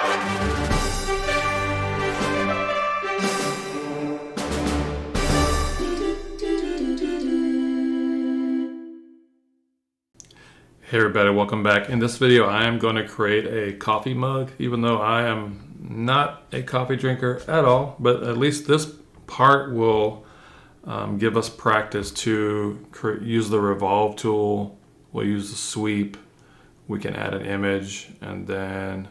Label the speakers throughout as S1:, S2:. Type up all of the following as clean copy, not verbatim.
S1: Hey everybody, welcome back. In this video I am going to create a coffee mug, even though I am not a coffee drinker at all, but at least this part will give us practice to use the revolve tool. We'll use the sweep, we can add an image, and then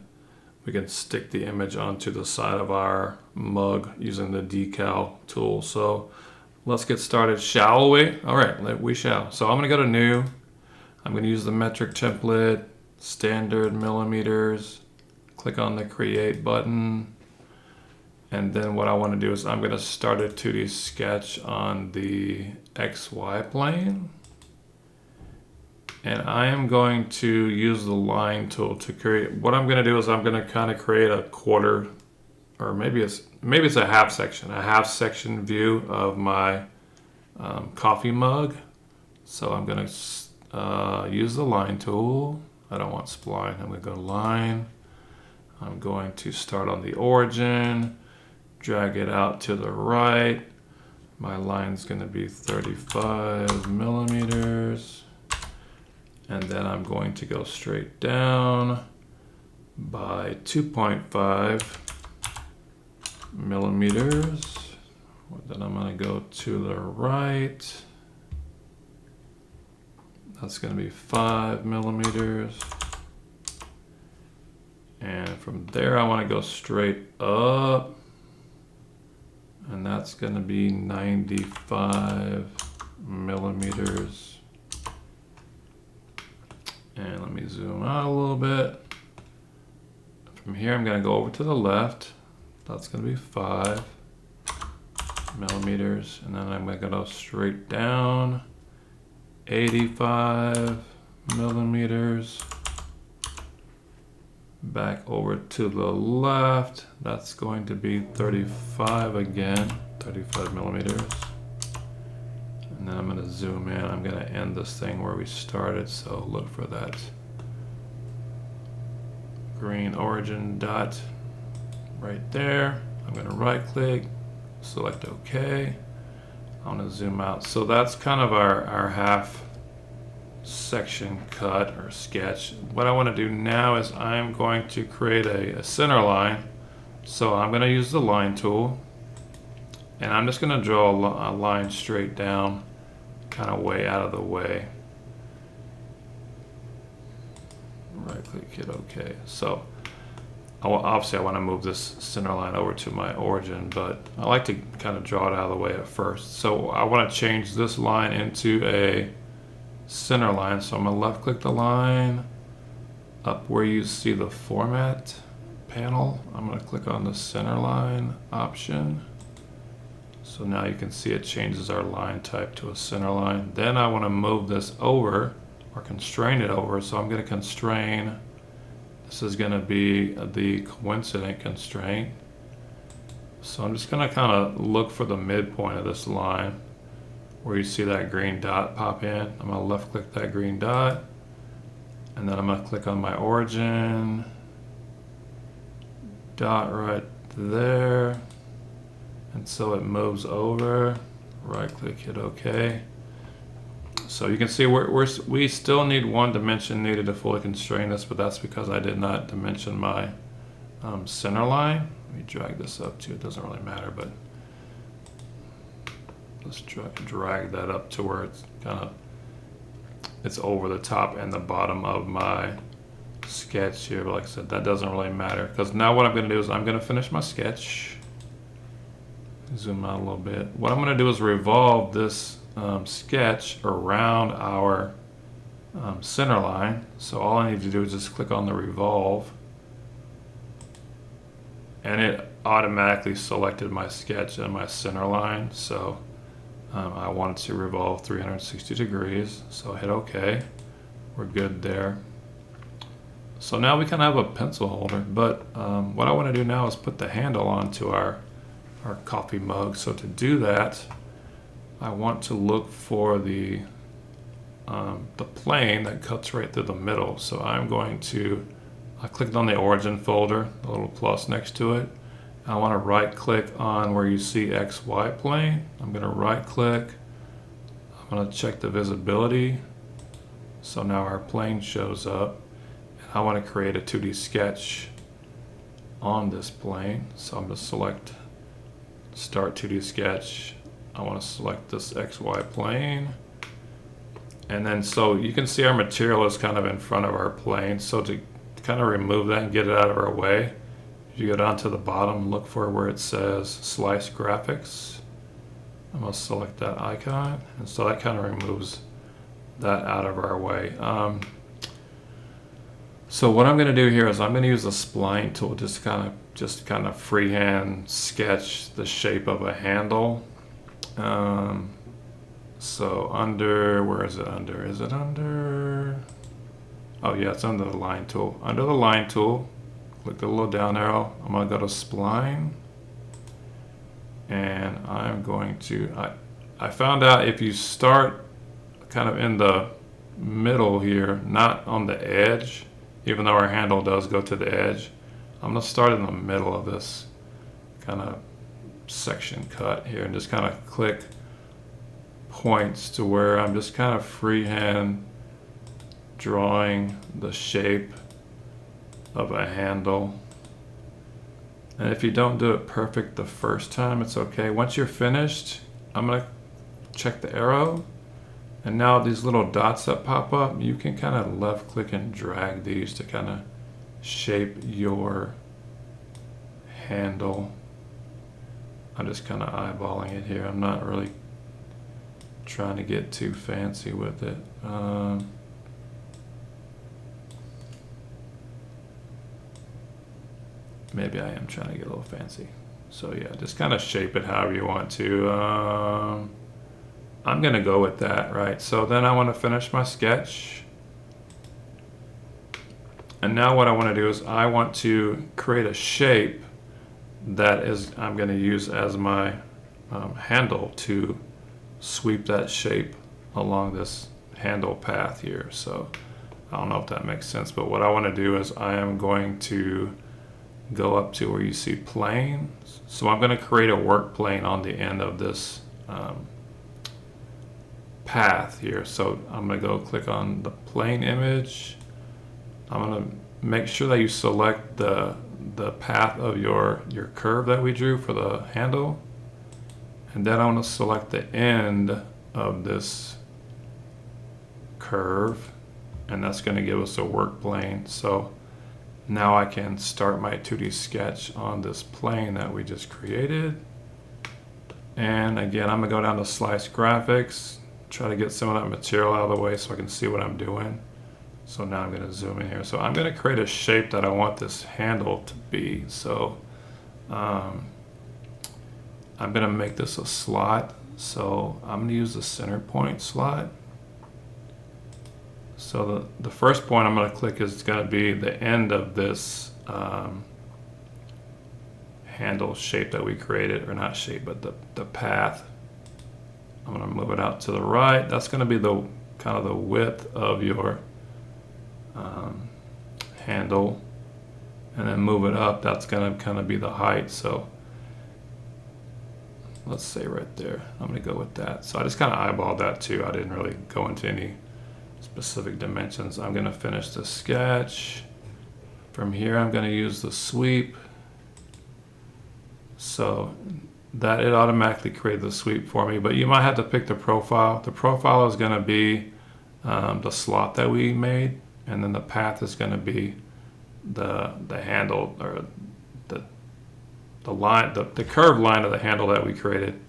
S1: we can stick the image onto the side of our mug using the decal tool. So let's get started, shall we? All right, we shall. So I'm going to go to new. I'm going to use the metric template, standard millimeters, click on the create button, and then what I want to do is I'm going to start a 2D sketch on the XY plane, and I am going to use the line tool to create. What I'm going to do is I'm going to kind of create a quarter, or maybe it's a half section view of my coffee mug. So I'm going to use the line tool. I don't want spline. I'm going to go to line. I'm going to start on the origin, drag it out to the right. My line's going to be 35 millimeters. And then I'm going to go straight down by 2.5 millimeters. Then I'm going to go to the right. That's going to be 5 millimeters. And from there, I want to go straight up. And that's going to be 95 millimeters. And let me zoom out a little bit. From here, I'm going to go over to the left. That's going to be 5 millimeters. And then I'm going to go straight down. 85 millimeters. Back over to the left. That's going to be 35 again, 35 millimeters. And then I'm going to zoom in. I'm going to end this thing where we started, so look for that green origin dot right there. I'm going to right click, select OK. I want to zoom out. So that's kind of our half section cut or sketch. What I want to do now is I'm going to create a center line. So I'm going to use the line tool, and I'm just going to draw a line straight down, kind of way out of the way. Right click, hit OK. So obviously I want to move this center line over to my origin, but I like to kind of draw it out of the way at first. So I want to change this line into a center line. So I'm going to left click the line up where you see the format panel. I'm going to click on the center line option. So now you can see it changes our line type to a center line. Then I want to move this over or constrain it over. So I'm going to constrain. This is going to be the coincident constraint. So I'm just going to kind of look for the midpoint of this line where you see that green dot pop in. I'm going to left click that green dot, and then I'm going to click on my origin dot right there, and so it moves over. Right click, hit OK. So you can see we still need one dimension needed to fully constrain this, but that's because I did not dimension my center line. Let me drag this up too. It doesn't really matter, but let's drag that up to where it's over the top and the bottom of my sketch here. But like I said, that doesn't really matter, because now what I'm going to do is I'm going to finish my sketch. Zoom out a little bit. What I'm going to do is revolve this sketch around our center line. So all I need to do is just click on the revolve, and it automatically selected my sketch and my center line. So I wanted to revolve 360 degrees, so hit OK. We're good there. So now we can have a pencil holder, but what I want to do now is put the handle onto our coffee mug. So to do that, I want to look for the plane that cuts right through the middle. So I'm going to I clicked on the origin folder, the little plus next to it. I want to right click on where you see XY plane. I'm going to right click. I'm going to check the visibility. So now our plane shows up. And I want to create a 2D sketch on this plane. So I'm going to select Start 2D Sketch. I want to select this XY plane. And then so you can see our material is kind of in front of our plane. So to kind of remove that and get it out of our way, if you go down to the bottom, look for where it says Slice Graphics. I'm going to select that icon. And so that kind of removes that out of our way. So what I'm going to do here is I'm going to use the spline tool, just kind of freehand sketch the shape of a handle. So under, where is it under? Is it under? Oh yeah, it's under the line tool. Under the line tool, click the little down arrow. I'm going to go to spline. And I'm going to, I found out if you start kind of in the middle here, not on the edge, even though our handle does go to the edge, I'm going to start in the middle of this kind of section cut here and just kind of click points to where I'm just kind of freehand drawing the shape of a handle. And if you don't do it perfect the first time, it's okay. Once you're finished, I'm going to check the arrow. And now these little dots that pop up, you can kind of left click and drag these to kind of shape your handle. I'm just kind of eyeballing it here. I'm not really trying to get too fancy with it. Maybe I am trying to get a little fancy. So yeah, just kind of shape it however you want to. I'm gonna go with that, right? So then I want to finish my sketch. And now what I want to do is I want to create a shape that is, I'm gonna use as my handle to sweep that shape along this handle path here. So I don't know if that makes sense, but what I want to do is I am going to go up to where you see plane. So I'm going to create a work plane on the end of this path here. So I'm going to go click on the plane image. I'm going to make sure that you select the path of your curve that we drew for the handle. And then I want to select the end of this curve, and that's going to give us a work plane. So now I can start my 2D sketch on this plane that we just created. And again, I'm going to go down to Slice Graphics, try to get some of that material out of the way so I can see what I'm doing. So now I'm going to zoom in here. So I'm going to create a shape that I want this handle to be. So I'm going to make this a slot. So I'm going to use the center point slot. So the first point I'm going to click is going to be the end of this handle shape that we created, or not shape, but the path. I'm going to move it out to the right. That's going to be the kind of the width of your handle, and then move it up. That's going to kind of be the height. So let's say right there, I'm going to go with that. So I just kind of eyeballed that too. I didn't really go into any specific dimensions. I'm going to finish the sketch. From here, I'm going to use the sweep. So that it automatically created the sweep for me, but you might have to pick the profile. The profile is going to be the slot that we made, and then the path is going to be the handle, or the line, the curved line of the handle that we created.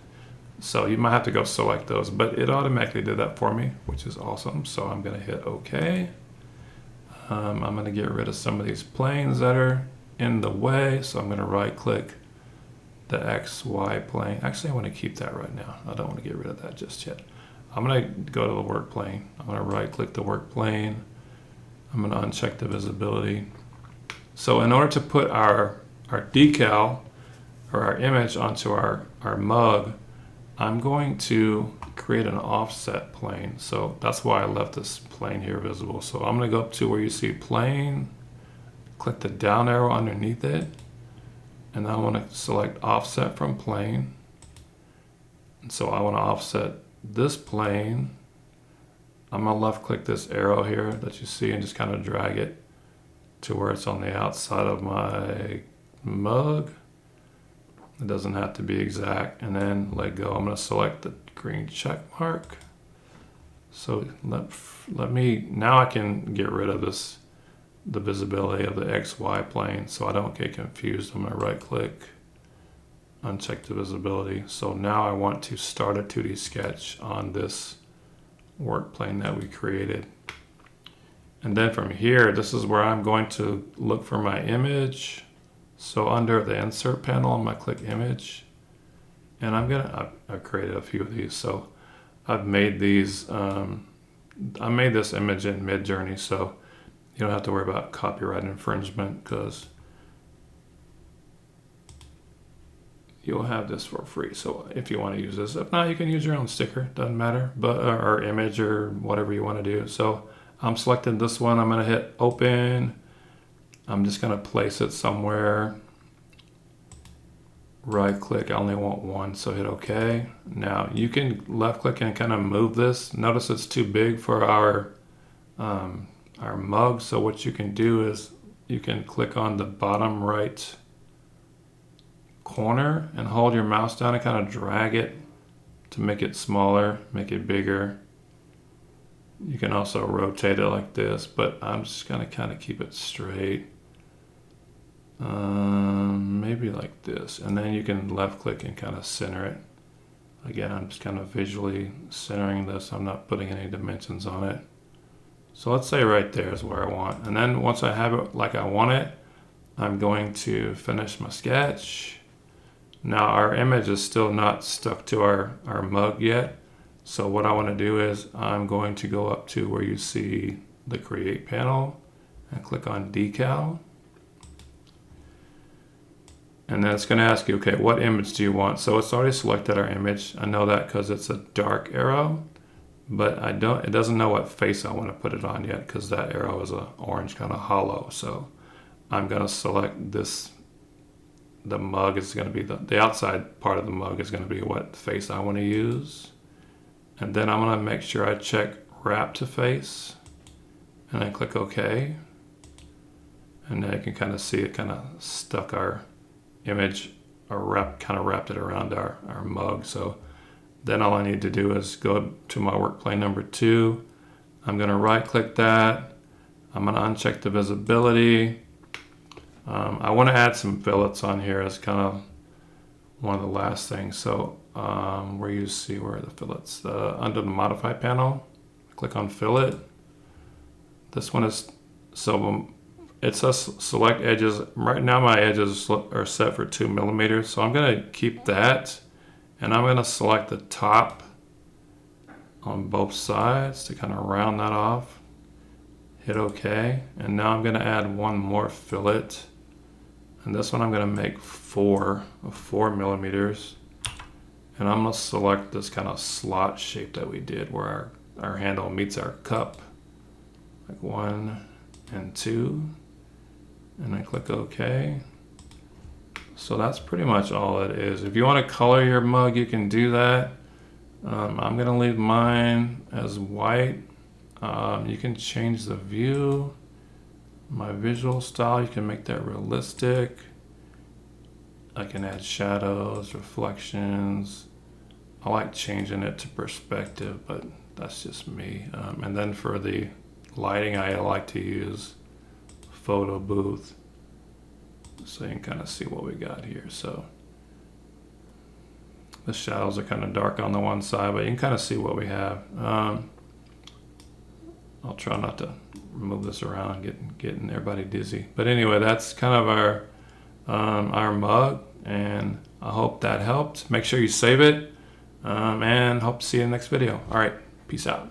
S1: So you might have to go select those, but it automatically did that for me, which is awesome. So I'm going to hit OK. I'm going to get rid of some of these planes that are in the way. So I'm going to right click the XY plane. Actually, I want to keep that right now. I don't want to get rid of that just yet. I'm going to go to the work plane. I'm going to right click the work plane. I'm going to uncheck the visibility. So in order to put our decal or our image onto our mug, I'm going to create an offset plane. So that's why I left this plane here visible. So I'm going to go up to where you see plane, click the down arrow underneath it, and I want to select offset from plane. And so I want to offset this plane. I'm going to left click this arrow here that you see and just kind of drag it to where it's on the outside of my mug. It doesn't have to be exact, and then let go. I'm going to select the green check mark. So let me, now I can get rid of this, the visibility of the XY plane so I don't get confused. I'm going to right click, uncheck the visibility. So now I want to start a 2D sketch on this work plane that we created. And then from here, this is where I'm going to look for my image. So under the insert panel, I'm going to click image. And I've created a few of these. So I've made these, I made this image in Midjourney, so you don't have to worry about copyright infringement because you'll have this for free. So if you want to use this, if not, you can use your own sticker, doesn't matter, but or image or whatever you want to do. So I'm selecting this one. I'm going to hit open. I'm just going to place it somewhere. Right click, I only want one, so hit OK. Now you can left click and kind of move this. Notice it's too big for our mug, so what you can do is you can click on the bottom right corner and hold your mouse down and kind of drag it to make it smaller, make it bigger. You can also rotate it like this, but I'm just going to kind of keep it straight. Maybe like this, and then you can left click and kind of center it. Again, I'm just kind of visually centering this. I'm not putting any dimensions on it. So let's say right there is where I want. And then once I have it like I want it, I'm going to finish my sketch. Now our image is still not stuck to our mug yet. So what I want to do is I'm going to go up to where you see the create panel and click on decal. And then it's going to ask you, okay, what image do you want? So it's already selected our image. I know that because it's a dark arrow, but it doesn't know what face I want to put it on yet because that arrow is an orange kind of hollow. So I'm going to select this. The mug is going to be the outside part of the mug is going to be what face I want to use. And then I'm going to make sure I check wrap to face and then click OK. And then you can kind of see it kind of stuck our image or kind of wrapped it around our mug. So then all I need to do is go to my work plane number 2. I'm going to right click that. I'm going to uncheck the visibility. I want to add some fillets on here as kind of one of the last things. So where you see where are the fillets, under the modify panel, click on fillet. This one is, so it says select edges. Right now my edges are set for 2 millimeters, so I'm going to keep that, and I'm going to select the top on both sides to kind of round that off. Hit OK, and now I'm going to add one more fillet, and this one I'm going to make 4 millimeters, and I'm going to select this kind of slot shape that we did where our handle meets our cup, like 1 and 2. And I click OK. So that's pretty much all it is. If you want to color your mug, you can do that. I'm going to leave mine as white. You can change the view. My visual style, you can make that realistic. I can add shadows, reflections. I like changing it to perspective, but that's just me. And then for the lighting, I like to use photo booth, so you can kind of see what we got here. So the shadows are kind of dark on the one side, but you can kind of see what we have. I'll try not to move this around, getting everybody dizzy. But anyway, that's kind of our mug, and I hope that helped. Make sure you save it, and hope to see you in the next video. All right, peace out.